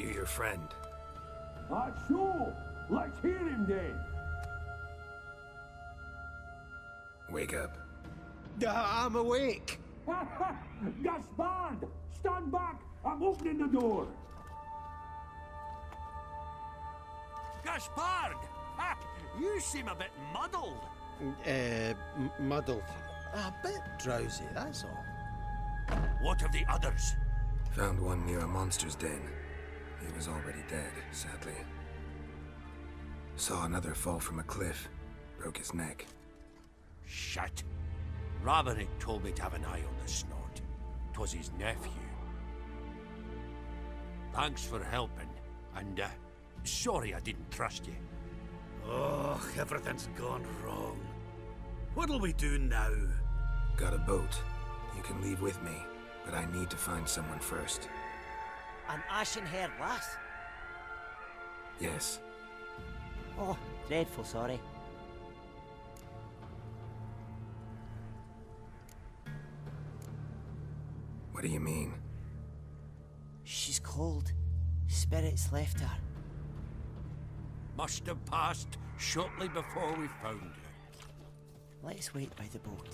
you your friend? Sure. Let's hear him then. Wake up. I'm awake. Gaspard! Stand back! I'm opening the door. Gaspard! Ha! You seem a bit muddled. Muddled. A bit drowsy, that's all. What of the others? Found one near a monster's den. He was already dead, sadly. Saw another fall from a cliff. Broke his neck. Shit. Raverick told me to have an eye on the snort. 'Twas his nephew. Thanks for helping, and sorry I didn't trust you. Oh, everything's gone wrong. What'll we do now? Got a boat. You can leave with me, but I need to find someone first. An ashen-haired lass? Yes. Oh, dreadful sorry. What do you mean? She's cold. Spirits left her. Must have passed shortly before we found her. Let's wait by the boat.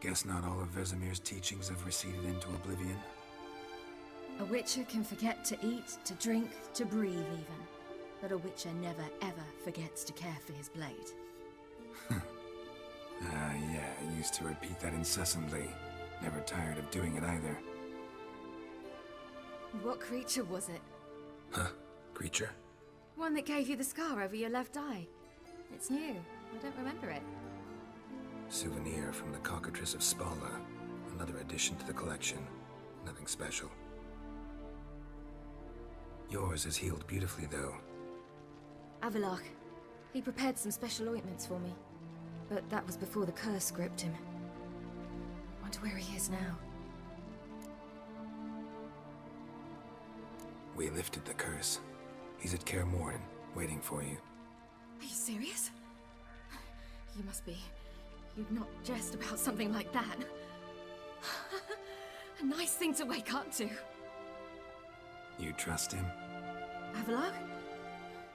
Guess not all of Vesemir's teachings have receded into oblivion. A witcher can forget to eat, to drink, to breathe even. But a witcher never ever forgets to care for his blade. Yeah, I used to repeat that incessantly. Never tired of doing it either. What creature was it? Huh? Creature? One that gave you the scar over your left eye. It's new. I don't remember it. Souvenir from the Cockatrice of Spala. Another addition to the collection. Nothing special. Yours is healed beautifully, though. Avalach. He prepared some special ointments for me. But that was before the curse gripped him. Wonder where he is now. We lifted the curse. He's at Kaer Morhen, waiting for you. Are you serious? You must be. You'd not jest about something like that. A nice thing to wake up to. You trust him? Avallac'h?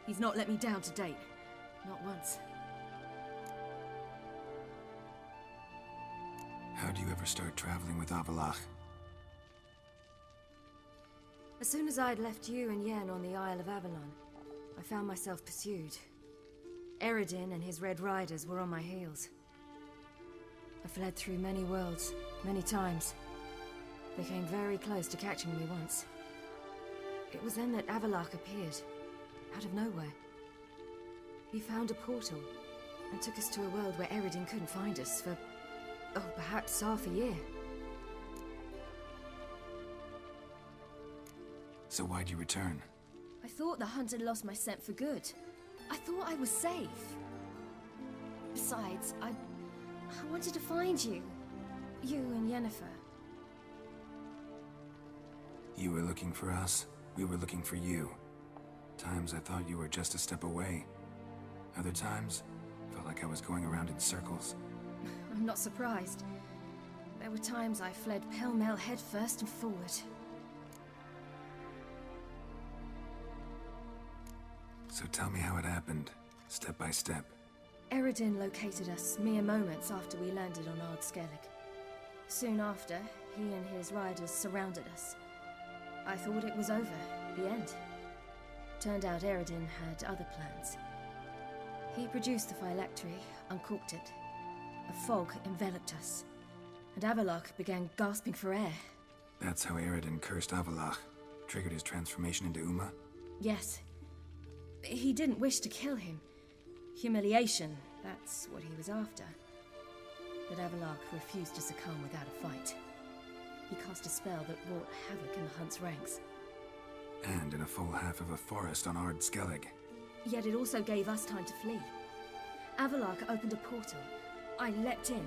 He's not let me down to date. Not once. How'd you ever start traveling with Avallac'h? As soon as I'd left you and Yen on the Isle of Avalon, I found myself pursued. Eredin and his Red Riders were on my heels. I fled through many worlds, many times. They came very close to catching me once. It was then that Avallac'h appeared, out of nowhere. He found a portal, and took us to a world where Eredin couldn't find us for, oh, perhaps half a year. So why'd you return? I thought the hunt had lost my scent for good. I thought I was safe. Besides, I wanted to find you. You and Yennefer. You were looking for us, we were looking for you. Times I thought you were just a step away. Other times, felt like I was going around in circles. I'm not surprised. There were times I fled pell-mell headfirst and forward. So tell me how it happened, step by step. Eredin located us mere moments after we landed on Ard Skellig. Soon after, he and his riders surrounded us. I thought it was over, the end. Turned out Eredin had other plans. He produced the phylactery, uncorked it. A fog enveloped us, and Avallac'h began gasping for air. That's how Eredin cursed Avallac'h, triggered his transformation into Uma? Yes. He didn't wish to kill him. Humiliation, that's what he was after. But Avallac'h refused to succumb without a fight. He cast a spell that wrought havoc in the hunt's ranks. And in a full half of a forest on Ard Skellig. Yet it also gave us time to flee. Avallac'h opened a portal. I leapt in.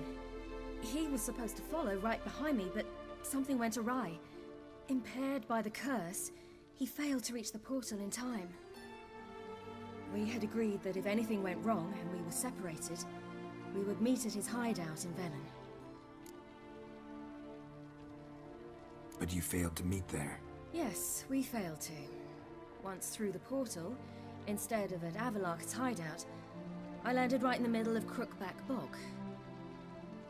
He was supposed to follow right behind me, but something went awry. Impaired by the curse, he failed to reach the portal in time. We had agreed that if anything went wrong and we were separated, we would meet at his hideout in Velen. But you failed to meet there. Yes, we failed to. Once through the portal, instead of at Avallac'h's hideout, I landed right in the middle of Crookback Bog.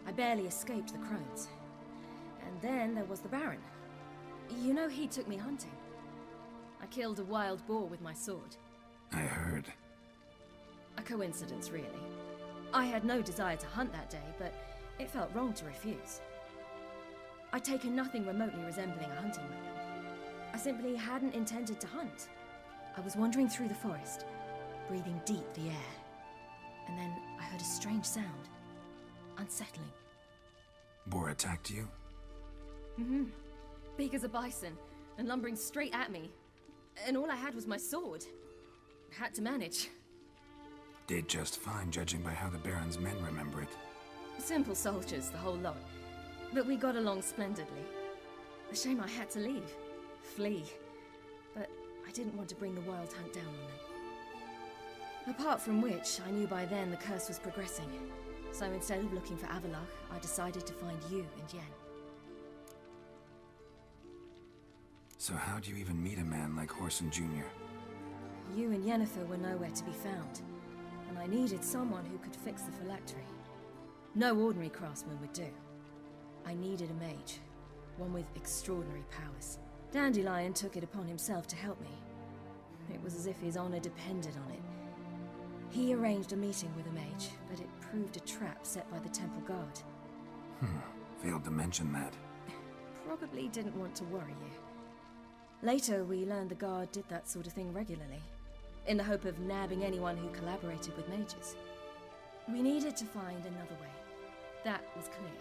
I barely escaped the crones. And then there was the Baron. You know, he took me hunting. I killed a wild boar with my sword. I heard. A coincidence, really. I had no desire to hunt that day, but it felt wrong to refuse. I'd taken nothing remotely resembling a hunting weapon. I simply hadn't intended to hunt. I was wandering through the forest, breathing deep the air. And then I heard a strange sound. Unsettling. Boar attacked you? Mm-hmm. Big as a bison, and lumbering straight at me. And all I had was my sword. Had to manage. Did just fine, judging by how the Baron's men remember it. Simple soldiers, the whole lot. But we got along splendidly. A shame I had to leave. Flee. But I didn't want to bring the wild hunt down on them. Apart from which, I knew by then the curse was progressing. So instead of looking for Avallac'h, I decided to find you and Yen. So how'd you even meet a man like Whoreson Jr.? You and Yennefer were nowhere to be found, and I needed someone who could fix the phylactery. No ordinary craftsman would do. I needed a mage, one with extraordinary powers. Dandelion took it upon himself to help me. It was as if his honor depended on it. He arranged a meeting with a mage, but it proved a trap set by the temple guard. Failed to mention that. Probably didn't want to worry you. Later, we learned the guard did that sort of thing regularly, in the hope of nabbing anyone who collaborated with mages. We needed to find another way. That was clear.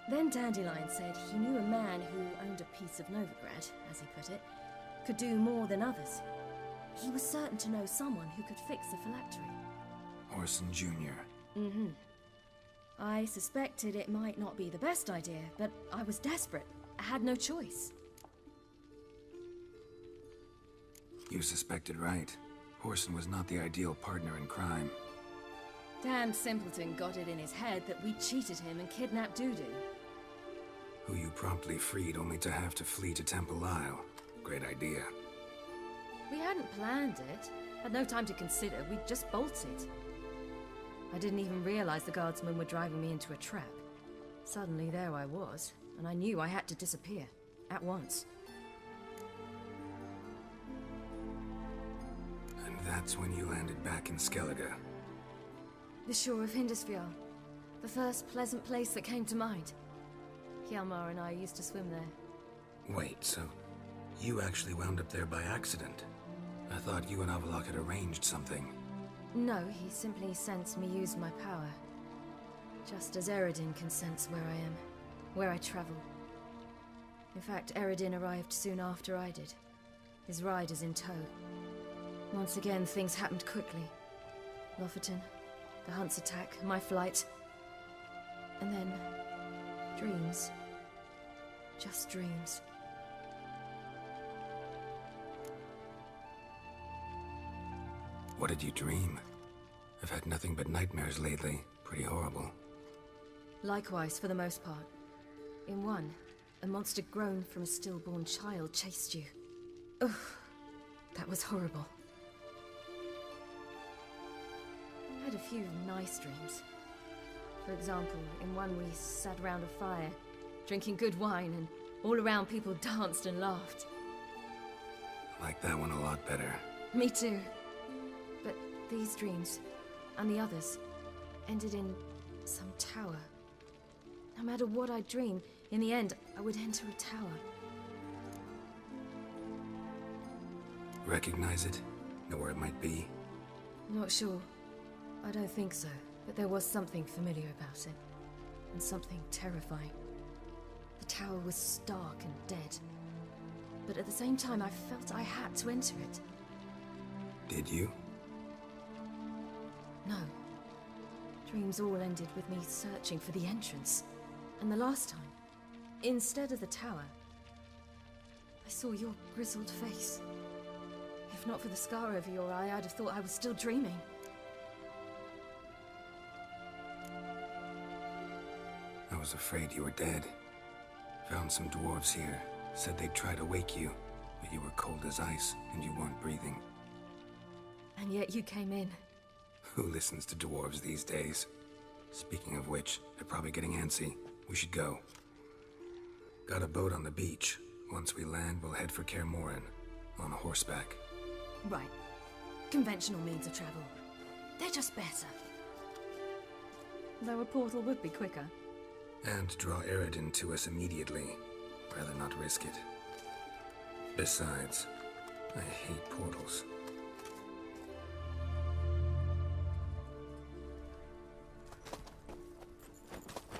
Then Dandelion said he knew a man who owned a piece of Novigrad, as he put it, could do more than others. He was certain to know someone who could fix the phylactery. Whoreson Jr. Mm-hmm. I suspected it might not be the best idea, but I was desperate. I had no choice. You suspected right. Horson was not the ideal partner in crime. Damned simpleton got it in his head that we cheated him and kidnapped Dudu. Who you promptly freed only to have to flee to Temple Isle. Great idea. We hadn't planned it. Had no time to consider. We just bolted. I didn't even realize the guardsmen were driving me into a trap. Suddenly there I was, and I knew I had to disappear. At once. And that's when you landed back in Skellige. The shore of Hindisfjall. The first pleasant place that came to mind. Hjalmar and I used to swim there. Wait, so you actually wound up there by accident? I thought you and Avalok had arranged something. No, he simply sensed me use my power. Just as Eredin can sense where I am, where I travel. In fact, Eredin arrived soon after I did. His riders in tow. Once again, things happened quickly. Lofoten, the Hunt's attack, my flight. And then... dreams. Just dreams. What did you dream? I've had nothing but nightmares lately. Pretty horrible. Likewise, for the most part. In one, a monster grown from a stillborn child chased you. Ugh, that was horrible. I had a few nice dreams. For example, in one we sat around a fire, drinking good wine, and all around people danced and laughed. I like that one a lot better. Me too. But these dreams, and the others, ended in some tower. No matter what I dream, in the end, I would enter a tower. Recognize it? Know where it might be? Not sure. I don't think so, but there was something familiar about it. And something terrifying. The tower was stark and dead. But at the same time, I felt I had to enter it. Did you? No. Dreams all ended with me searching for the entrance. And the last time, instead of the tower, I saw your grizzled face. If not for the scar over your eye, I'd have thought I was still dreaming. I was afraid you were dead. Found some dwarves here. Said they'd try to wake you, but you were cold as ice and you weren't breathing. And yet you came in. Who listens to dwarves these days? Speaking of which, they're probably getting antsy. We should go. Got a boat on the beach. Once we land, we'll head for Kaer Morhen. On horseback. Right. Conventional means of travel. They're just better. Though a portal would be quicker. And draw Eredin to us immediately. Rather not risk it. Besides, I hate portals.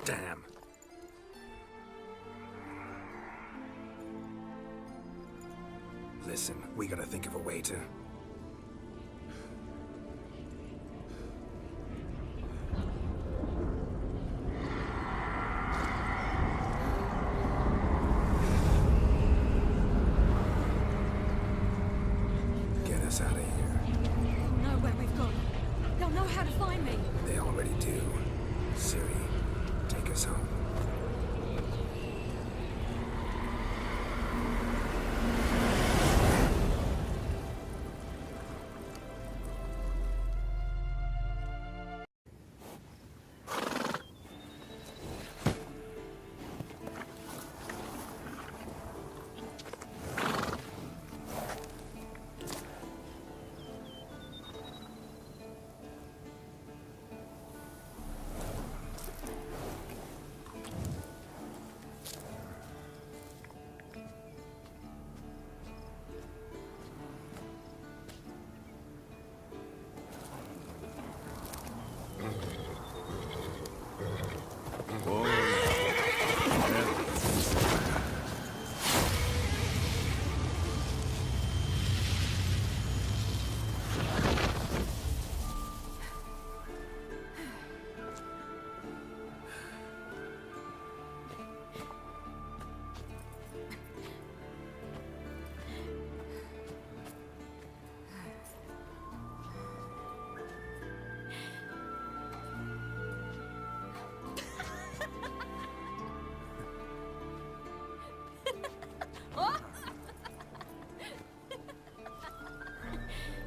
Damn. Listen, we gotta think of a way to... get us out of here. They'll know where we've gone. They'll know how to find me. They already do. Ciri, take us home.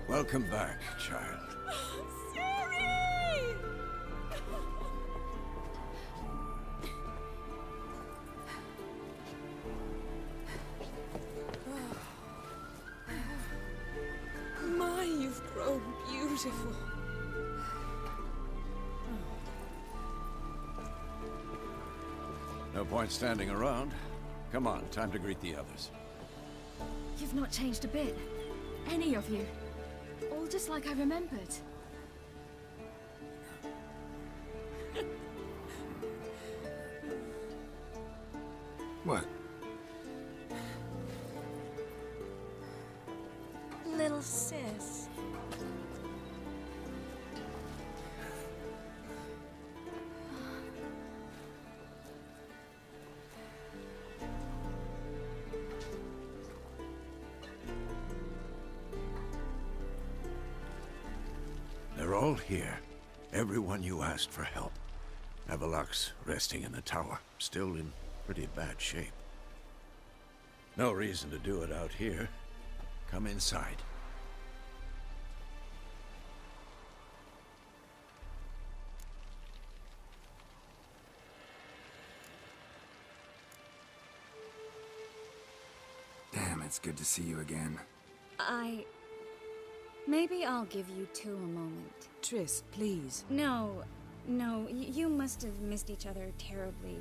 Welcome back, child. Ciri! My, you've grown beautiful. No point standing around. Come on, time to greet the others. You've not changed a bit. Any of you. All just like I remembered. What? Little sis. They're all here. Everyone you asked for help. Avalok's resting in the tower, still in pretty bad shape. No reason to do it out here. Come inside. Damn, it's good to see you again. Maybe I'll give you two a moment. Triss, please. No, you must have missed each other terribly.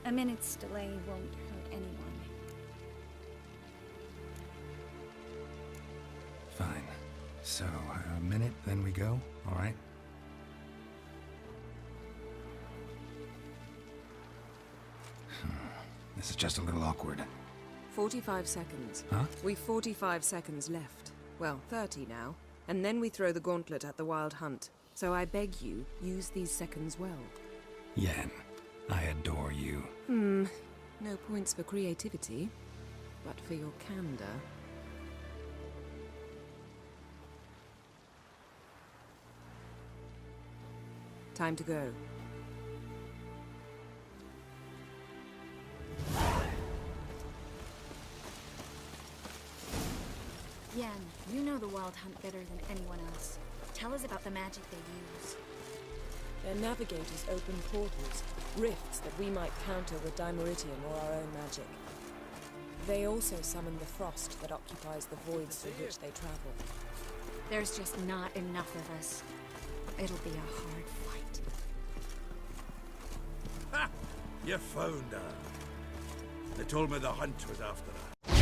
A minute's delay won't hurt anyone. Fine. So, a minute, then we go, all right? This is just a little awkward. 45 seconds. Huh? We've 45 seconds left. Well, 30 now. And then we throw the gauntlet at the Wild Hunt. So I beg you, use these seconds well. Yen, I adore you. No points for creativity, but for your candor. Time to go. Yen, you know the Wild Hunt better than anyone else. Tell us about the magic they use. Their navigators open portals, rifts that we might counter with Dimeritium or our own magic. They also summon the frost that occupies the voids through which they travel. There's just not enough of us. It'll be a hard fight. Ha! You found her. They told me the hunt was after her.